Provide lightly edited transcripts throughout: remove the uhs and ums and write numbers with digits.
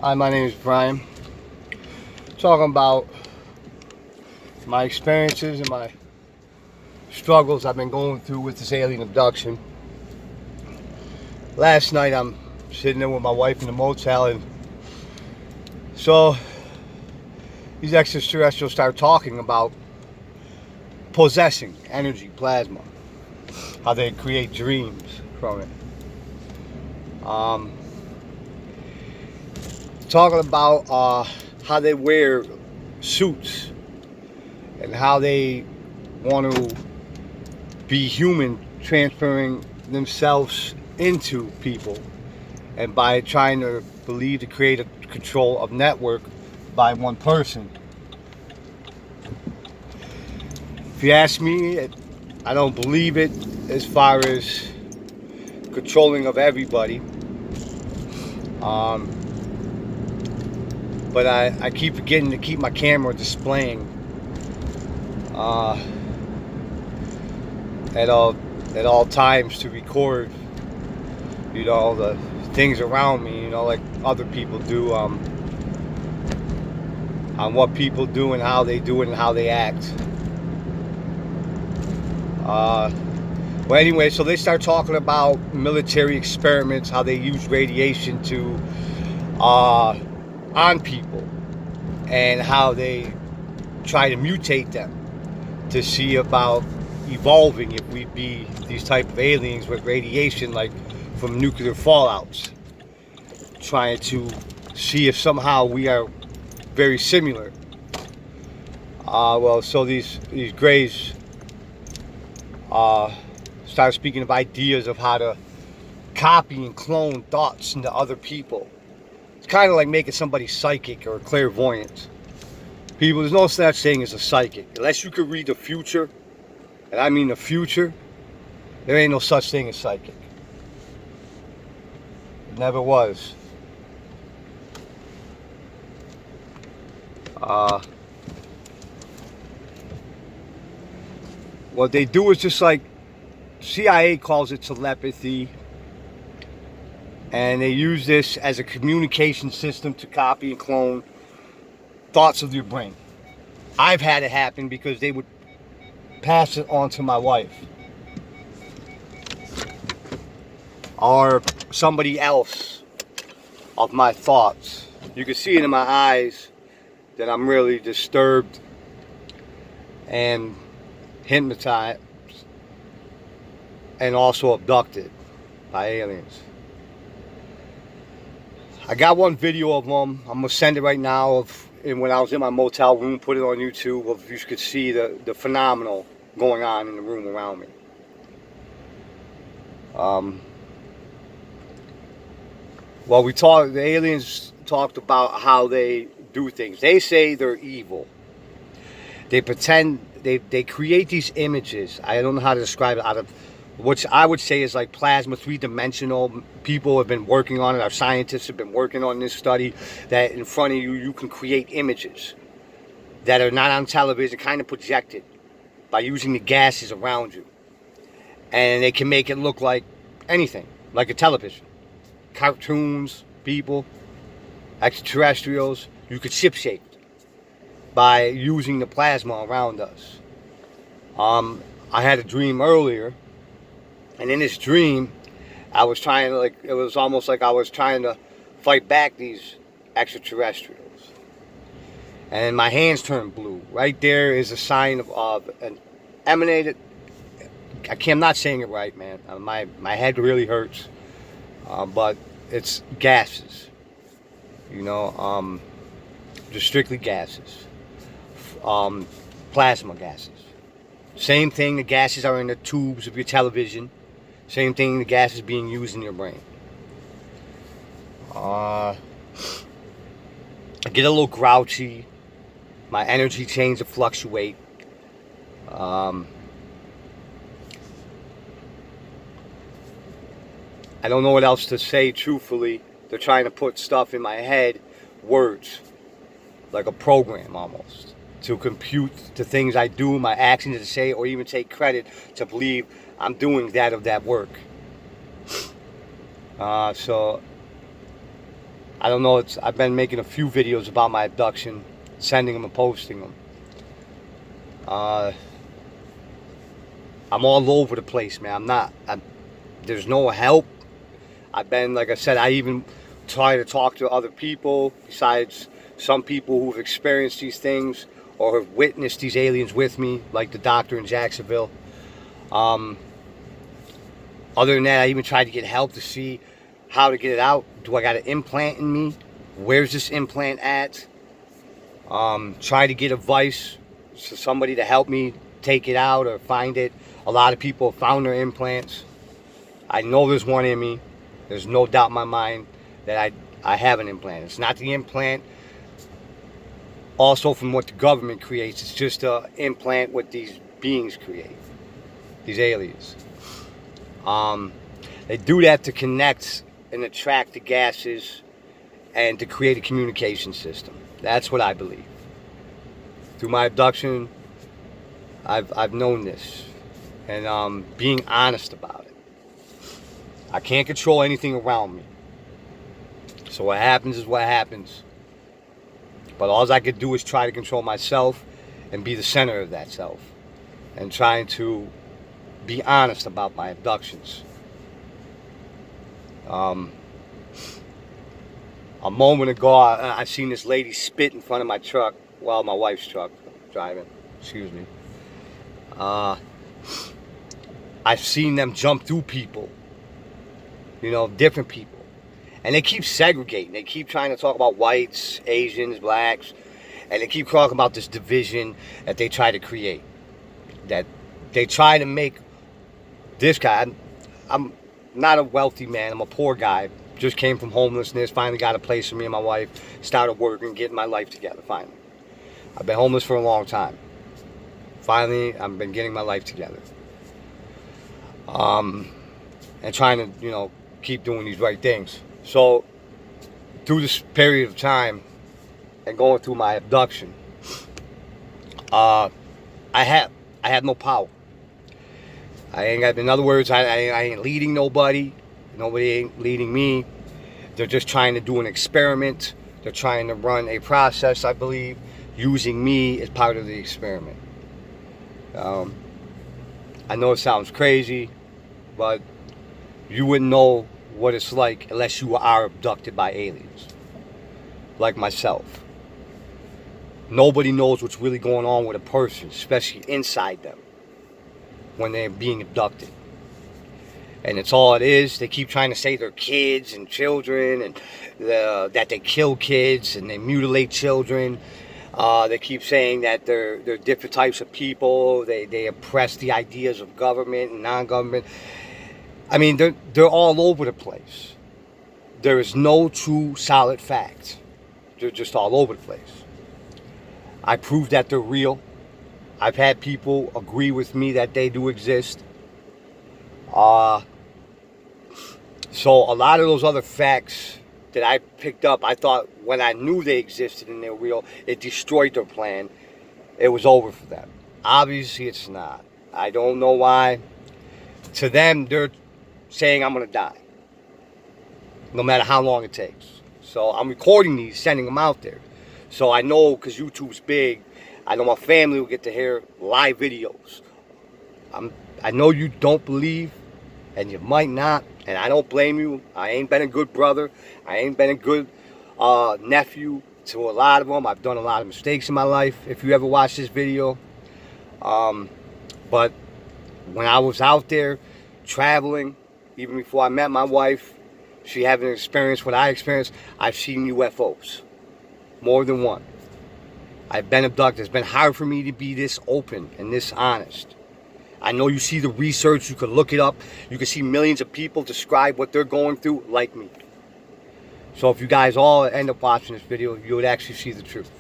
Hi, my name is Bryan. Talking about my experiences and my struggles I've been going through with this alien abduction. Last night I'm sitting there with my wife in the motel, and so these extraterrestrials start talking about possessing energy, plasma, how they create dreams from it. Talking about how they wear suits and how they want to be human, transferring themselves into people, and by trying to believe to create a control of network by one person. If you ask me, I don't believe it as far as controlling of everybody. But I keep forgetting to keep my camera displaying at all times to record, the things around me, like other people do, on what people do and how they do it and how they act. Well, anyway, so they start talking about military experiments, how they use radiation to on people, and how they try to mutate them to see about evolving if we be these type of aliens with radiation, like from nuclear fallouts, trying to see if somehow we are very similar. So these Greys start speaking of ideas of how to copy and clone thoughts into other people. It's kind of like making somebody psychic or clairvoyant. People, there's no such thing as a psychic. Unless you could read the future, and I mean the future, there ain't no such thing as psychic. It never was. What they do is just like CIA calls it telepathy, and they use this as a communication system to copy and clone thoughts of your brain. I've had it happen because they would pass it on to my wife or somebody else of my thoughts. You can see it in my eyes that I'm really disturbed and hypnotized and also abducted by aliens. I got one video of them. I'm gonna send it right now of when I was in my motel room, put it on YouTube, if you could see the phenomenal going on in the room around me. The aliens talked about how they do things. They say they're evil. They pretend, they create these images. I don't know how to describe it, out of which I would say is like plasma, three-dimensional. People have been working on it. Our scientists have been working on this study that in front of you, you can create images that are not on television, kind of projected by using the gases around you. And they can make it look like anything, like a television. Cartoons, people, extraterrestrials. You could shipshape by using the plasma around us. I had a dream earlier, and in this dream, I was trying to, it was almost like I was trying to fight back these extraterrestrials. And my hands turned blue. Right there is a sign of an emanated, I'm not saying it right, man. My head really hurts. But it's gases. Just strictly gases. Plasma gases. Same thing, the gases are in the tubes of your television. Same thing, the gas is being used in your brain. I get a little grouchy. My energy tends to fluctuate. I don't know what else to say, truthfully. They're trying to put stuff in my head, words, like a program almost, to compute the things I do, my actions to say, or even take credit to believe I'm doing that work. So I don't know. I've been making a few videos about my abduction, sending them and posting them. I'm all over the place, man. There's no help. I've been, like I said, I even try to talk to other people besides some people who've experienced these things or have witnessed these aliens with me, like the doctor in Jacksonville. Other than that, I even tried to get help to see how to get it out. Do I got an implant in me? Where's this implant at? Try to get advice to somebody to help me take it out or find it. A lot of people have found their implants. I know there's one in me. There's no doubt in my mind that I have an implant. It's not the implant also from what the government creates. It's just an implant what these beings create, these aliens. They do that to connect and attract the gases and to create a communication system. That's what I believe. Through my abduction, I've known this, and being honest about it. I can't control anything around me. So what happens is what happens. But all I could do is try to control myself and be the center of that self. And trying to be honest about my abductions. A moment ago, I seen this lady spit in front of my truck. Well, my wife's truck, driving. Excuse me. I've seen them jump through people. You know, different people. And they keep segregating. They keep trying to talk about whites, Asians, blacks. And they keep talking about this division that they try to create. That they try to make this guy. I'm not a wealthy man. I'm a poor guy. Just came from homelessness. Finally got a place for me and my wife. Started working, getting my life together, finally. I've been homeless for a long time. Finally, I've been getting my life together. And trying to, keep doing these right things. So, through this period of time and going through my abduction, I have no power. In other words, I ain't leading nobody. Nobody ain't leading me. They're just trying to do an experiment. They're trying to run a process, I believe, using me as part of the experiment. I know it sounds crazy, but you wouldn't know what it's like unless you are abducted by aliens, like myself. Nobody knows what's really going on with a person, especially inside them, when they're being abducted. And it's all it is. They keep trying to say they're kids and children, and that they kill kids and they mutilate children. They keep saying that they're different types of people. They oppress the ideas of government and non-government. I mean, they're all over the place. There is no true solid fact. They're just all over the place. I prove that they're real. I've had people agree with me that they do exist. So a lot of those other facts that I picked up, I thought when I knew they existed and they were real, it destroyed their plan. It was over for them. Obviously, it's not. I don't know why. To them, they're saying I'm going to die, no matter how long it takes. So I'm recording these, sending them out there. So I know, because YouTube's big, I know my family will get to hear live videos. I know you don't believe, and you might not, and I don't blame you. I ain't been a good brother. I ain't been a good nephew to a lot of them. I've done a lot of mistakes in my life, if you ever watch this video. But when I was out there traveling, even before I met my wife, she having experienced what I experienced, I've seen UFOs. More than one. I've been abducted. It's been hard for me to be this open and this honest. I know you see the research. You can look it up. You can see millions of people describe what they're going through like me. So if you guys all end up watching this video, you would actually see the truth.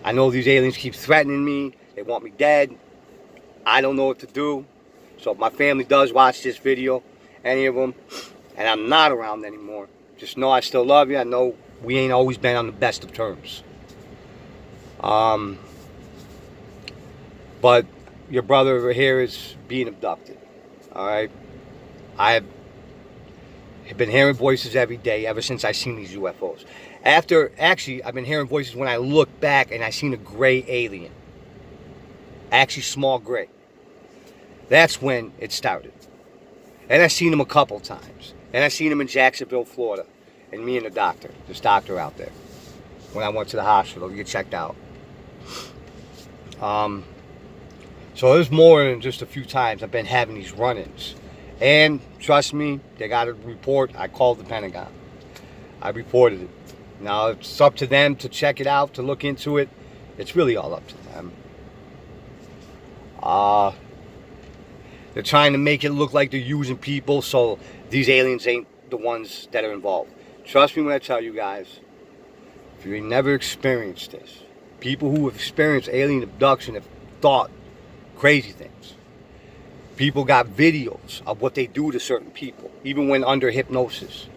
I know these aliens keep threatening me. They want me dead. I don't know what to do. So if my family does watch this video, any of them, and I'm not around anymore, just know I still love you. I know we ain't always been on the best of terms. But your brother over here is being abducted. Alright? I've been hearing voices every day ever since I seen these UFOs. Actually, I've been hearing voices when I look back and I seen a gray alien. Actually, small gray. That's when it started. And I seen him a couple times. And I seen him in Jacksonville, Florida. And me and this doctor out there, when I went to the hospital to get checked out. So there's more than just a few times I've been having these run-ins. And trust me, they got a report. I called the Pentagon. I reported it. Now it's up to them to check it out, to look into it. It's really all up to them. They're trying to make it look like they're using people, so these aliens ain't the ones that are involved. Trust me when I tell you guys, if you've never experienced this, people who have experienced alien abduction have thought crazy things. People got videos of what they do to certain people, even when under hypnosis.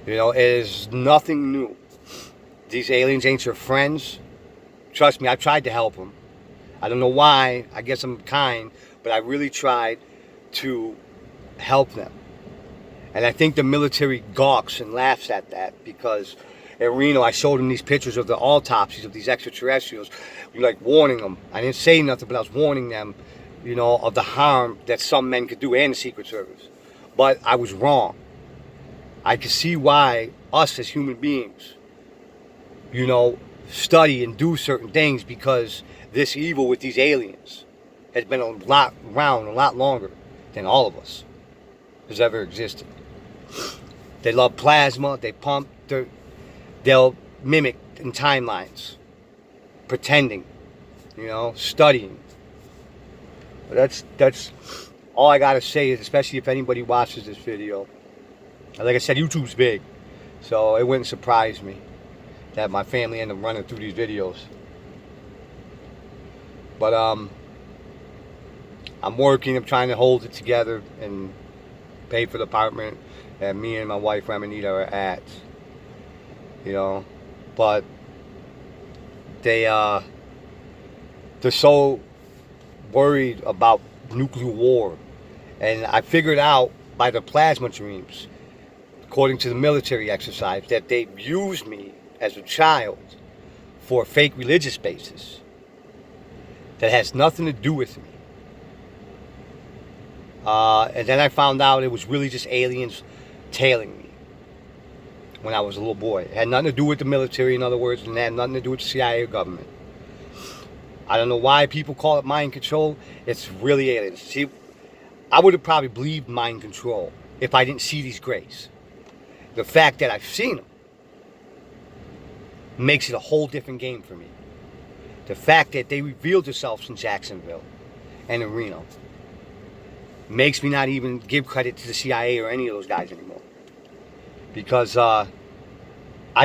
You know, it is nothing new. These aliens ain't your friends. Trust me, I tried to help them. I don't know why. I guess I'm kind, but I really tried to help them. And I think the military gawks and laughs at that because at Reno, I showed them these pictures of the autopsies of these extraterrestrials, like warning them. I didn't say nothing, but I was warning them, you know, of the harm that some men could do, and the Secret Service. But I was wrong. I could see why us as human beings, you know, study and do certain things, because this evil with these aliens has been around a lot longer than all of us has ever existed. They love plasma. They pump. They'll mimic in timelines, pretending, you know, studying. But that's all I gotta say, is especially if anybody watches this video. Like I said, YouTube's big, so it wouldn't surprise me that my family ended up running through these videos. But I'm working. I'm trying to hold it together and pay for the apartment that me and my wife Ramonita are at. You know, but they're so worried about nuclear war, and I figured out by the plasma dreams, according to the military exercise, that they used me as a child for a fake religious basis that has nothing to do with me. And then I found out it was really just aliens tailing me when I was a little boy. It had nothing to do with the military, in other words, and it had nothing to do with the CIA or government. I don't know why people call it mind control. It's really aliens. See, I would have probably believed mind control if I didn't see these grays. The fact that I've seen them makes it a whole different game for me. The fact that they revealed themselves in Jacksonville and in Reno makes me not even give credit to the CIA or any of those guys anymore. Because I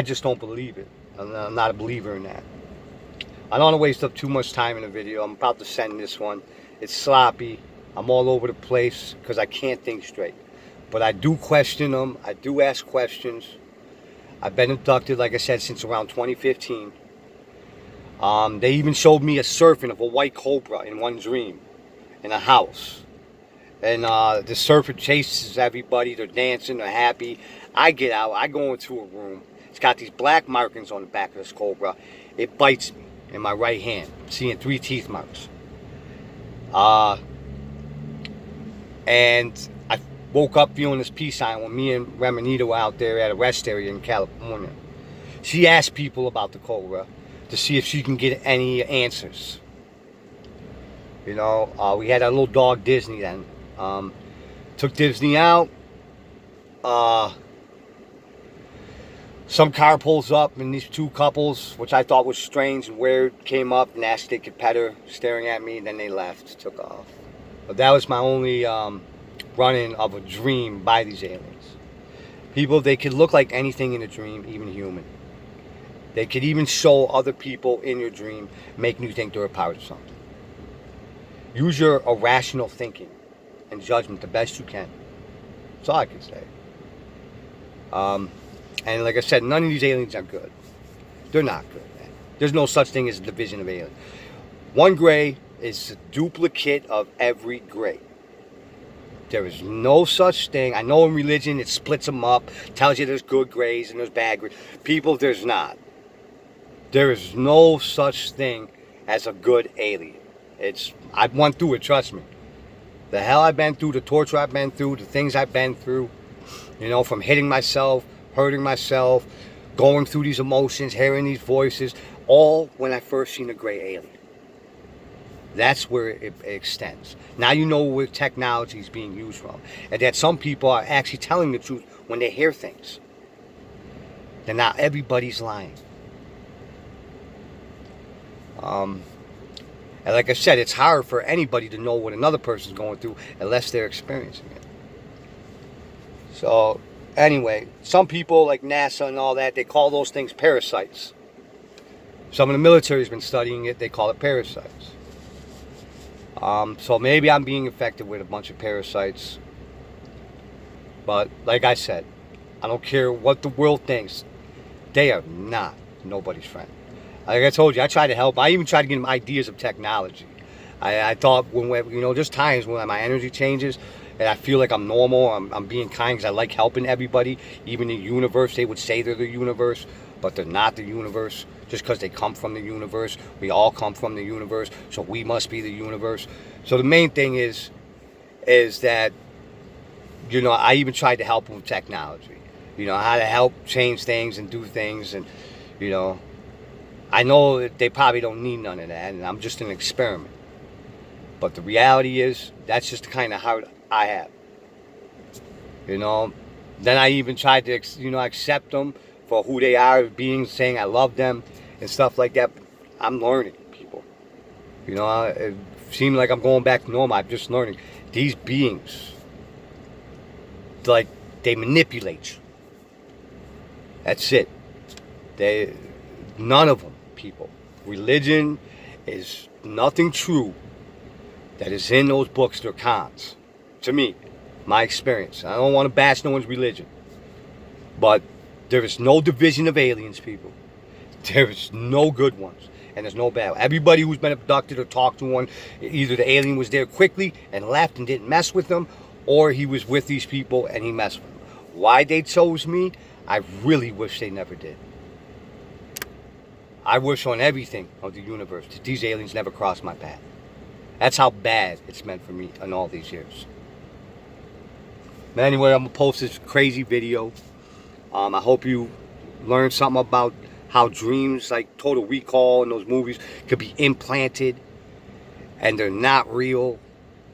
just don't believe it. I'm not a believer in that. I don't want to waste up too much time in a video. I'm about to send this one. It's sloppy. I'm all over the place because I can't think straight. But I do question them. I do ask questions. I've been abducted, like I said, since around 2015. They even showed me a surfing of a white cobra in one dream in a house. And the surfer chases everybody. They're dancing. They're happy. I get out. I go into a room. It's got these black markings on the back of this cobra. It bites me in my right hand. I'm seeing 3 teeth marks. And I woke up feeling this peace sign when me and Ramonita were out there at a rest area in California. She asked people about the cobra to see if she can get any answers. You know, we had a little dog Disney then. Took Disney out. Some car pulls up and these 2 couples, which I thought was strange and weird, came up and asked if they could pet her, staring at me, and then they left, took off. But that was my only run-in of a dream by these aliens. People, they could look like anything in a dream, even human. They could even show other people in your dream, making you think they're a part of something. Use your irrational thinking and judgment the best you can. That's all I can say. And like I said, none of these aliens are good. They're not good, man. There's no such thing as a division of aliens. One gray is a duplicate of every gray. There is no such thing. I know in religion it splits them up, tells you there's good grays and there's bad grays. People, there's not. There is no such thing as a good alien. I've went through it, trust me. The hell I've been through, the torture I've been through, the things I've been through, from hitting myself, hurting myself, going through these emotions, hearing these voices, all when I first seen a gray alien. That's where it extends. Now you know where technology is being used from. And that some people are actually telling the truth when they hear things. Then not everybody's lying. And like I said, it's hard for anybody to know what another person's going through unless they're experiencing it. So, anyway, some people like NASA and all that, they call those things parasites. Some of the military has been studying it, they call it parasites. So maybe I'm being infected with a bunch of parasites. But like I said, I don't care what the world thinks. They are not nobody's friend. Like I told you, I tried to help. I even tried to give them ideas of technology. I thought there's times when my energy changes and I feel like I'm normal, I'm being kind because I like helping everybody. Even the universe, they would say they're the universe, but they're not the universe. Just because they come from the universe. We all come from the universe, so we must be the universe. So the main thing is that, I even tried to help them with technology. How to help change things and do things. And, I know that they probably don't need none of that, and I'm just an experiment. But the reality is, that's just the kind of heart I have. Then I even tried to, accept them for who they are, beings, saying I love them and stuff like that. I'm learning, people. It seems like I'm going back to normal. I'm just learning. These beings, they manipulate you. That's it. None of them, people. Religion is nothing true that is in those books. They're cons. To me, my experience. I don't want to bash no one's religion. But there is no division of aliens, people. There is no good ones, and there's no bad. Everybody who's been abducted or talked to one, either the alien was there quickly and left and didn't mess with them, or he was with these people and he messed with them. Why they chose me, I really wish they never did. I wish on everything of the universe that these aliens never crossed my path. That's how bad it's meant for me in all these years. But anyway, I'm going to post this crazy video. I hope you learned something about how dreams, like Total Recall and those movies, could be implanted and they're not real.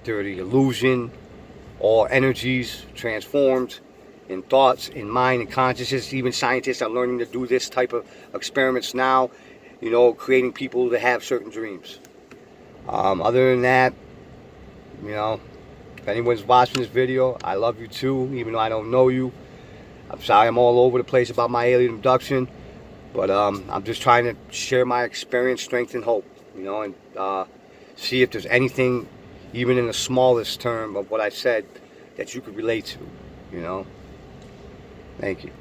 They're the illusion. All energies transformed in thoughts, in mind, and consciousness. Even scientists are learning to do this type of experiments now, creating people to have certain dreams. Other than that, if anyone's watching this video, I love you too, even though I don't know you. I'm sorry I'm all over the place about my alien abduction, but I'm just trying to share my experience, strength, and hope, and see if there's anything, even in the smallest term of what I said, that you could relate to, Thank you.